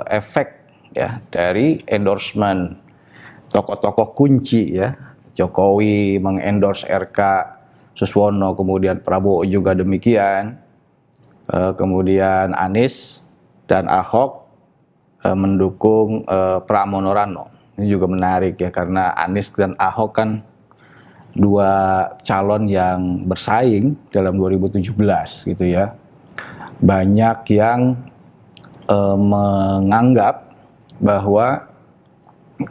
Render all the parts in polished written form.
efek ya dari endorsement tokoh-tokoh kunci ya. Jokowi mengendorse RK Suswono, kemudian Prabowo juga demikian, kemudian Anies dan Ahok mendukung Pramono Rano. Ini juga menarik ya, karena Anies dan Ahok kan dua calon yang bersaing dalam 2017 gitu ya. Banyak yang menganggap bahwa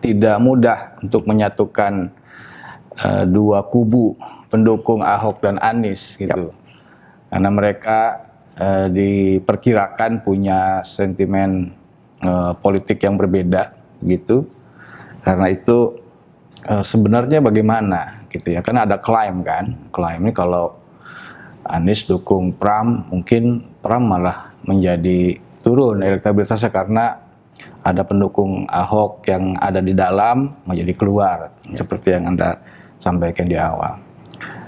tidak mudah untuk menyatukan dua kubu pendukung Ahok dan Anies gitu. Karena mereka diperkirakan punya sentimen politik yang berbeda gitu. Karena itu sebenarnya bagaimana gitu ya, karena ada klaim ini kalau Anies dukung Pram, mungkin Pram malah menjadi turun elektabilitasnya karena ada pendukung Ahok yang ada di dalam menjadi keluar, seperti yang Anda sampaikan di awal.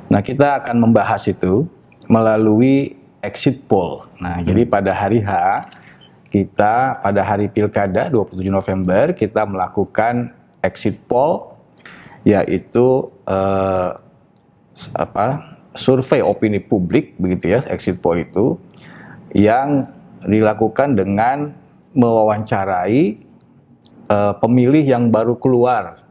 Nah, kita akan membahas itu melalui exit poll. Nah, jadi pada hari H, kita pada hari Pilkada 27 November, kita melakukan exit poll, yaitu survei opini publik begitu ya, exit poll itu yang dilakukan dengan mewawancarai pemilih yang baru keluar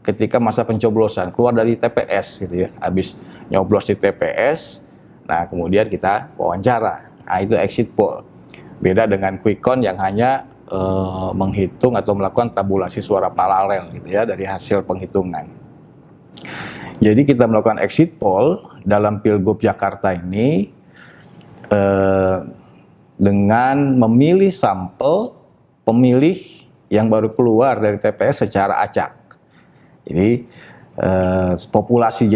ketika masa pencoblosan, keluar dari TPS gitu ya, habis nyoblos di TPS, nah kemudian kita wawancara. Nah, itu exit poll. Beda dengan quick count yang hanya menghitung atau melakukan tabulasi suara paralel gitu ya dari hasil penghitungan. Jadi kita melakukan exit poll dalam Pilgub Jakarta ini dengan memilih sampel pemilih yang baru keluar dari TPS secara acak. Jadi populasi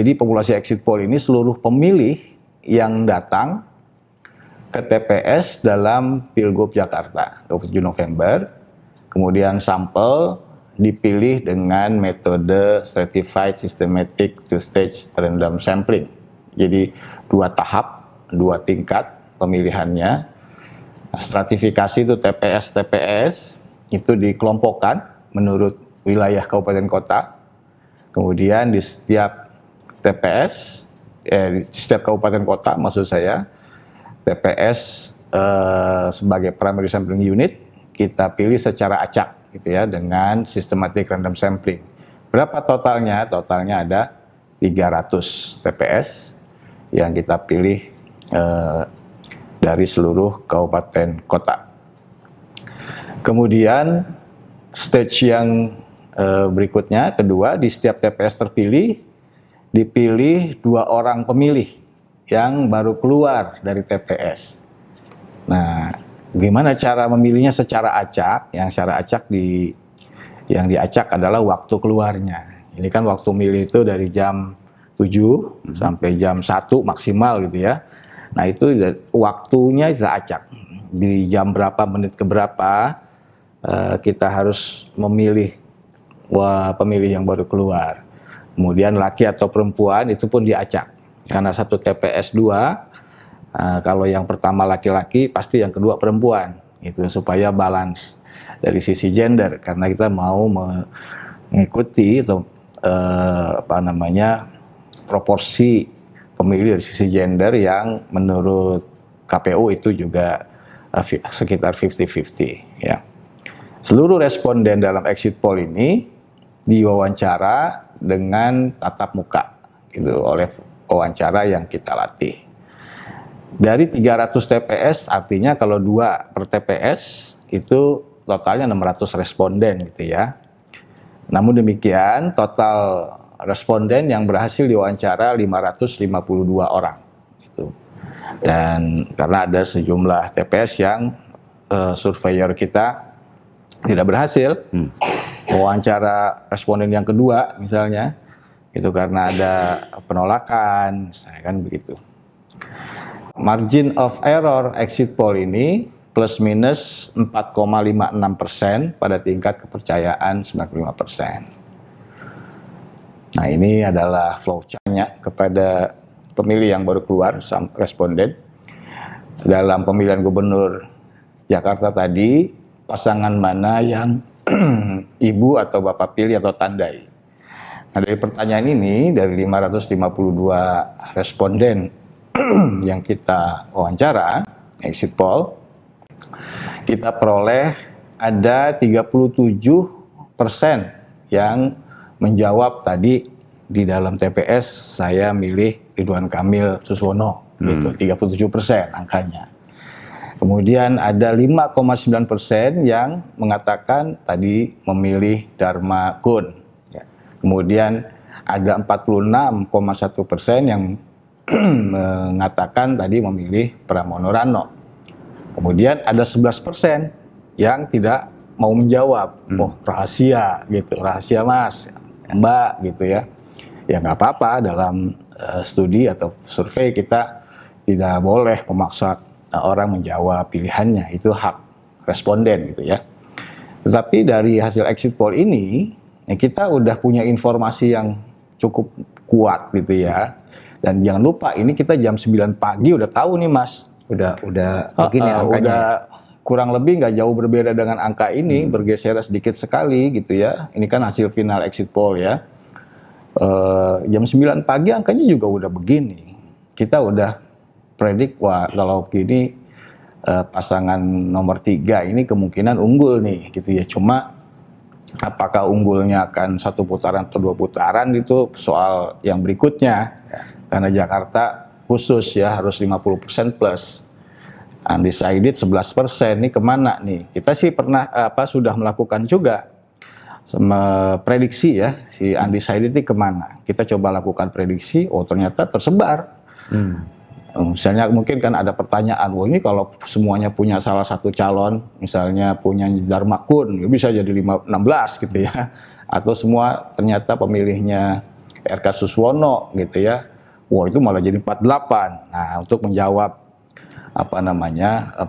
exit poll ini seluruh pemilih yang datang ke TPS dalam Pilgub Jakarta 27 November. Kemudian sampel dipilih dengan metode stratified systematic two-stage random sampling. Jadi 2 tahap, 2 tingkat pemilihannya. Stratifikasi itu TPS itu dikelompokkan menurut wilayah kabupaten kota. Kemudian di setiap TPS, di setiap kabupaten kota maksud saya, TPS sebagai primary sampling unit kita pilih secara acak gitu ya, dengan systematic random sampling. Berapa totalnya? Totalnya ada 300 TPS yang kita pilih dari seluruh kabupaten kota. Kemudian stage yang berikutnya, kedua, di setiap TPS terpilih dipilih 2 orang pemilih yang baru keluar dari TPS. Nah, gimana cara memilihnya secara acak? Yang secara acak yang diacak adalah waktu keluarnya. Ini kan waktu milih itu dari jam 7 sampai jam 1 maksimal gitu ya. Nah, itu waktunya kita acak. Di jam berapa, menit ke berapa kita harus memilih pemilih yang baru keluar. Kemudian laki atau perempuan itu pun diacak. Karena satu TPS 2, kalau yang pertama laki-laki pasti yang kedua perempuan, itu supaya balance dari sisi gender, karena kita mau mengikuti atau proporsi pemilih dari sisi gender yang menurut KPU itu juga sekitar 50-50 ya. Seluruh responden dalam exit poll ini diwawancara dengan tatap muka gitu, oleh wawancara yang kita latih. Dari 300 TPS, artinya kalau 2 per TPS itu totalnya 600 responden gitu ya. Namun demikian, total responden yang berhasil diwawancara 552 orang gitu. Dan karena ada sejumlah TPS yang surveyor kita tidak berhasil wawancara responden yang kedua misalnya, itu karena ada penolakan, misalnya kan begitu. Margin of error exit poll ini plus minus 4,56% pada tingkat kepercayaan 95%. Nah, ini adalah flowchart-nya kepada pemilih yang baru keluar, responden dalam pemilihan gubernur Jakarta tadi, pasangan mana yang ibu atau bapak pilih atau tandai. Nah, dari pertanyaan ini, dari 552 responden yang kita wawancara, exit poll, kita peroleh ada 37% yang menjawab tadi di dalam TPS saya milih Ridwan Kamil Suswono, gitu, 37% angkanya. Kemudian ada 5,9% yang mengatakan tadi memilih Dharma Kun. Kemudian ada 46,1% yang mengatakan tadi memilih Pramono Rano. Kemudian ada 11% yang tidak mau menjawab. Oh, rahasia gitu, rahasia Mas, Mbak gitu ya. Ya nggak apa-apa, dalam studi atau survei kita tidak boleh memaksa orang menjawab pilihannya, itu hak responden gitu ya. Tetapi dari hasil exit poll ini, ya kita udah punya informasi yang cukup kuat gitu ya. Dan jangan lupa ini kita jam 9 pagi udah tahu nih Mas. Udah begini angkanya. Udah kurang lebih nggak jauh berbeda dengan angka ini, bergeser sedikit sekali gitu ya. Ini kan hasil final exit poll ya. Jam 9 pagi angkanya juga udah begini. Kita udah predik, wah kalau begini pasangan nomor 3 ini kemungkinan unggul nih gitu ya. Cuma apakah unggulnya akan 1 putaran atau 2 putaran itu soal yang berikutnya ya. Karena Jakarta khusus ya harus 50% plus. Undecided 11%, nih kemana nih? Kita sih pernah sudah melakukan juga prediksi ya, si undecided ini kemana. Kita coba lakukan prediksi, oh ternyata tersebar. Misalnya mungkin kan ada pertanyaan, wah ini kalau semuanya punya salah satu calon, misalnya punya Dharma Kun, bisa jadi 16 gitu ya. Atau semua ternyata pemilihnya RK Suswono gitu ya. Wah itu malah jadi 48. Nah untuk menjawab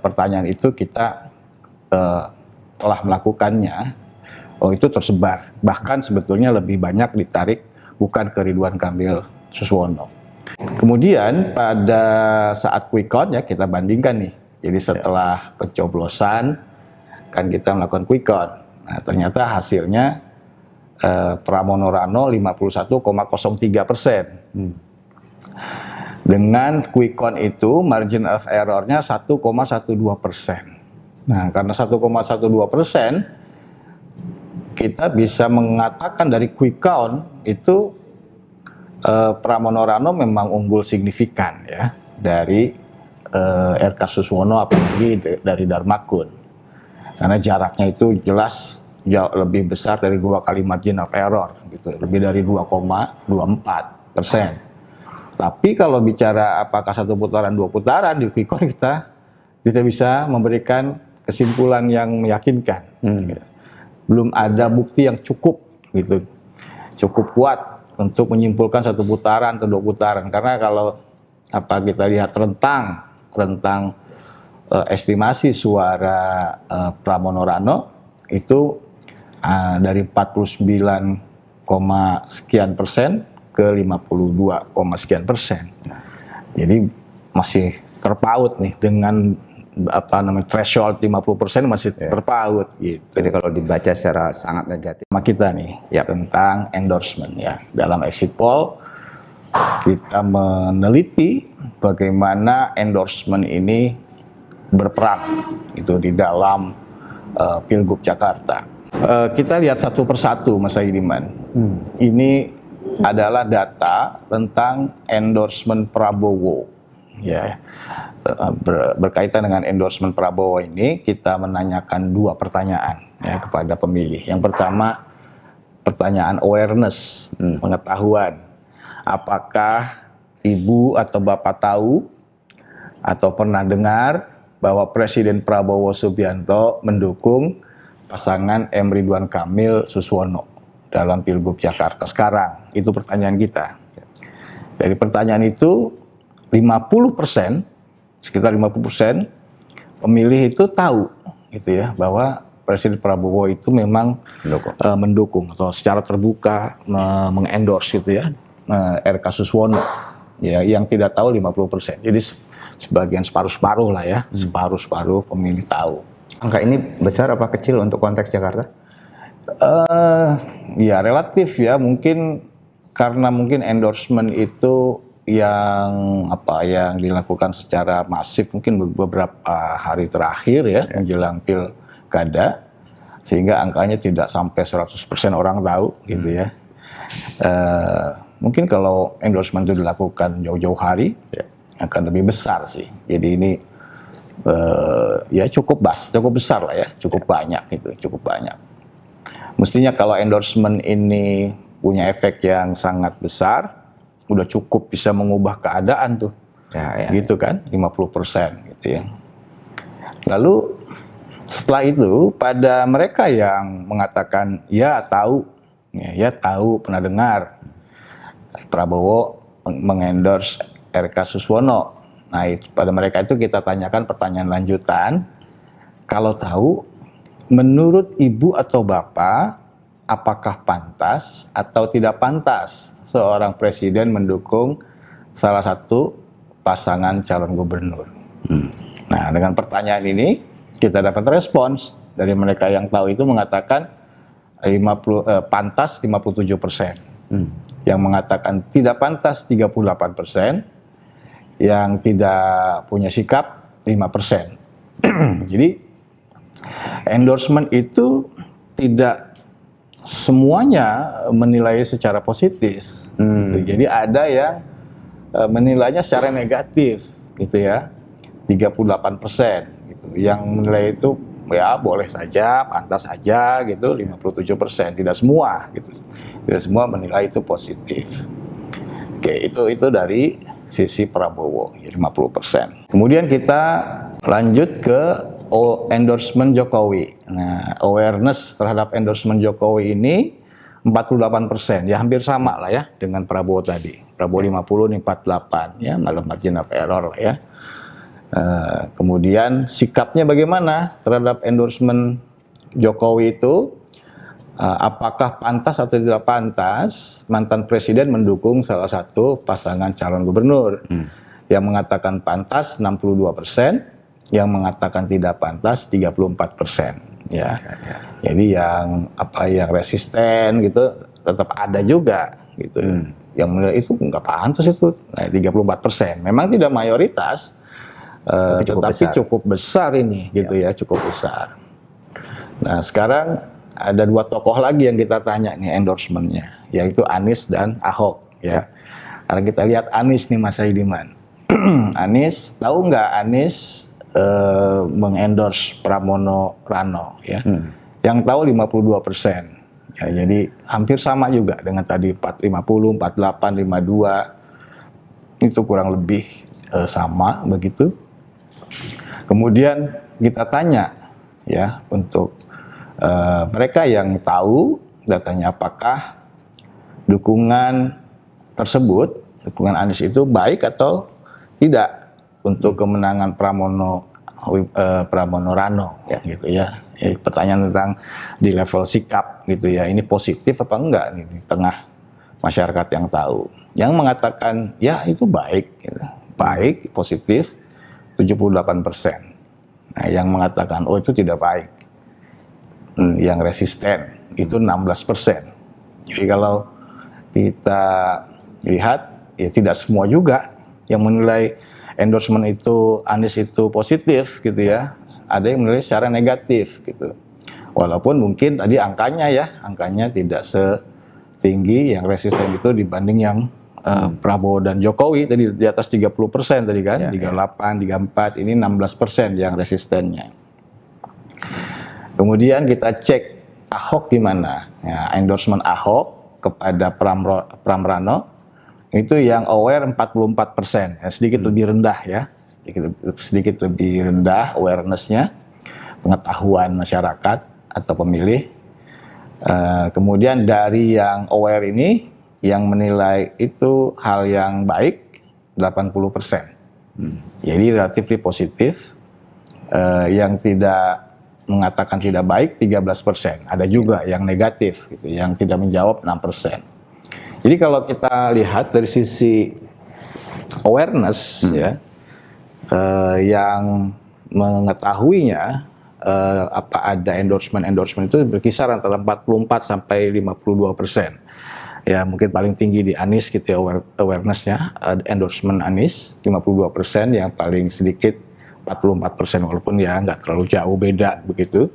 pertanyaan itu kita telah melakukannya. Oh itu tersebar. Bahkan sebetulnya lebih banyak ditarik bukan ke Ridwan Kamil Suswono. Kemudian pada saat quick count ya kita bandingkan nih. Jadi setelah pencoblosan kan kita melakukan quick count. Nah ternyata hasilnya Pramono Rano 51,03%. Dengan quick count itu margin of error-nya 1,12%. Nah karena 1,12% kita bisa mengatakan dari quick count itu Pramono Rano memang unggul signifikan ya dari RK Suswono apalagi dari Dharma Kun. Karena jaraknya itu jelas jauh lebih besar dari 2 kali margin of error gitu, lebih dari 2,24%. Tapi kalau bicara apakah 1 putaran 2 putaran di quick count kita bisa memberikan kesimpulan yang meyakinkan. Gitu. Belum ada bukti yang cukup gitu, cukup kuat untuk menyimpulkan 1 putaran atau 2 putaran. Karena kalau kita lihat rentang estimasi suara Pramono Rano itu dari 49, sekian persen ke 52, sekian persen. Jadi masih terpaut nih dengan threshold 50% masih terpaut gitu. Jadi kalau dibaca secara sangat negatif. Sama kita nih tentang endorsement ya. Dalam exit poll kita meneliti bagaimana endorsement ini berperan itu di dalam Pilgub Jakarta. Kita lihat satu persatu Mas Aidiman. Ini adalah data tentang endorsement Prabowo. Ya, berkaitan dengan endorsement Prabowo ini kita menanyakan 2 pertanyaan ya kepada pemilih. Yang pertama pertanyaan awareness, pengetahuan. Apakah ibu atau bapak tahu atau pernah dengar bahwa Presiden Prabowo Subianto mendukung pasangan M. Ridwan Kamil Suswono dalam Pilgub Jakarta sekarang? Itu pertanyaan kita. Dari pertanyaan itu 50%, sekitar 50% pemilih itu tahu gitu ya bahwa Presiden Prabowo itu memang mendukung atau secara terbuka mengendorse gitu ya RK Suswono. Ya, yang tidak tahu 50%. Jadi sebagian separuh-separuh lah ya, separuh-separuh pemilih tahu. Angka ini besar apa kecil untuk konteks Jakarta? Ya relatif ya, mungkin karena mungkin endorsement itu yang dilakukan secara masif mungkin beberapa hari terakhir ya menjelang pilkada, sehingga angkanya tidak sampai 100% orang tahu gitu ya. Mungkin kalau endorsement itu dilakukan jauh-jauh hari akan lebih besar sih. Jadi ini ya cukup besar lah ya, cukup banyak gitu, cukup banyak. Mestinya kalau endorsement ini punya efek yang sangat besar, udah cukup bisa mengubah keadaan tuh, gitu kan, 50% gitu ya. Lalu setelah itu pada mereka yang mengatakan ya tahu pernah dengar Prabowo mengendorse R.K. Suswono. Nah, pada mereka itu kita tanyakan pertanyaan lanjutan. Kalau tahu, menurut ibu atau bapak, apakah pantas atau tidak pantas seorang presiden mendukung salah satu pasangan calon gubernur? Nah, dengan pertanyaan ini kita dapat respons dari mereka yang tahu itu mengatakan pantas 57%, yang mengatakan tidak pantas 38%, yang tidak punya sikap 5%. Jadi endorsement itu tidak semuanya menilai secara positif. Jadi ada yang menilainya secara negatif gitu ya, 38% gitu. Yang menilai itu ya boleh saja, pantas saja gitu, 57%. Tidak semua gitu. Tidak semua menilai itu positif. Oke, itu dari sisi Prabowo, ya 50%. Kemudian kita lanjut ke endorsement Jokowi. Nah, awareness terhadap endorsement Jokowi ini 48%, ya hampir sama lah ya dengan Prabowo tadi. Prabowo 50, ini 48, ya dalam margin of error lah ya. Kemudian sikapnya bagaimana terhadap endorsement Jokowi itu? Apakah pantas atau tidak pantas mantan presiden mendukung salah satu pasangan calon gubernur? Yang mengatakan pantas 62%, yang mengatakan tidak pantas 34%. Ya. Jadi yang resisten gitu tetap ada juga gitu. Yang menilai itu nggak pantas itu, 34%. Memang tidak mayoritas, tetapi cukup besar ini gitu ya, cukup besar. Nah, sekarang ada dua tokoh lagi yang kita tanya nih endorsementnya, yaitu Anies dan Ahok ya. Karena kita lihat Anies nih, Mas Haidiman. Anies, tahu nggak Anies mengendorse Pramono Rano ya? Yang tahu 52%. Ya, jadi hampir sama juga dengan tadi 50, 48, 52. Itu kurang lebih sama begitu. Kemudian kita tanya ya untuk mereka yang tahu datanya, apakah dukungan tersebut, dukungan Anies itu baik atau tidak untuk kemenangan Pramono Rano gitu ya. Pertanyaan tentang di level sikap gitu ya, ini positif apa enggak nih di tengah masyarakat yang tahu. Yang mengatakan ya itu baik gitu. Baik, positif 78%. Nah, yang mengatakan oh itu tidak baik, yang resisten itu 16%. Jadi kalau kita lihat ya tidak semua juga yang menilai endorsement itu Anies itu positif gitu ya. Ada yang menilai secara negatif gitu. Walaupun mungkin tadi angkanya tidak setinggi yang resisten itu dibanding yang Prabowo dan Jokowi tadi di atas 30% tadi kan, 38, 34, ini 16% yang resistennya. Kemudian kita cek Ahok gimana? Ya, endorsement Ahok kepada Pram Rano itu yang aware 44%, ya, sedikit lebih rendah ya, sedikit lebih rendah awareness-nya, pengetahuan masyarakat atau pemilih. Kemudian dari yang aware ini, yang menilai itu hal yang baik 80%. Jadi relatif positif. Yang tidak mengatakan tidak baik 13%. Ada juga yang negatif gitu, yang tidak menjawab 6%. Jadi kalau kita lihat dari sisi awareness ya, yang mengetahuinya apa ada endorsement itu berkisar antara 44 sampai 52%. Ya mungkin paling tinggi di Anies gitu ya, awareness-nya, endorsement Anies 52%, yang paling sedikit 44%, walaupun ya nggak terlalu jauh beda begitu.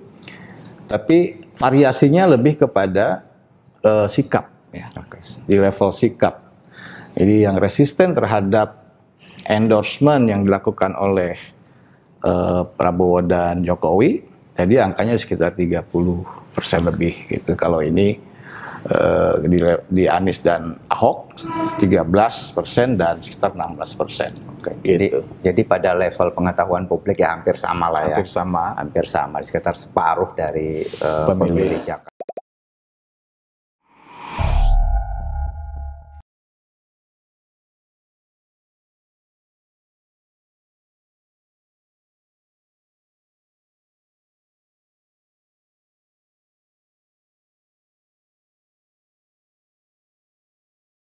Tapi variasinya lebih kepada sikap ya, di level sikap. Jadi yang resisten terhadap endorsement yang dilakukan oleh Prabowo dan Jokowi, jadi angkanya sekitar 30% lebih gitu. Kalau ini di Anies dan Ahok 13% dan sekitar 16%. Oke, jadi pada level pengetahuan publik ya hampir sama lah ya. Hampir sama. Hampir sama, sekitar separuh dari pemilih Jakarta.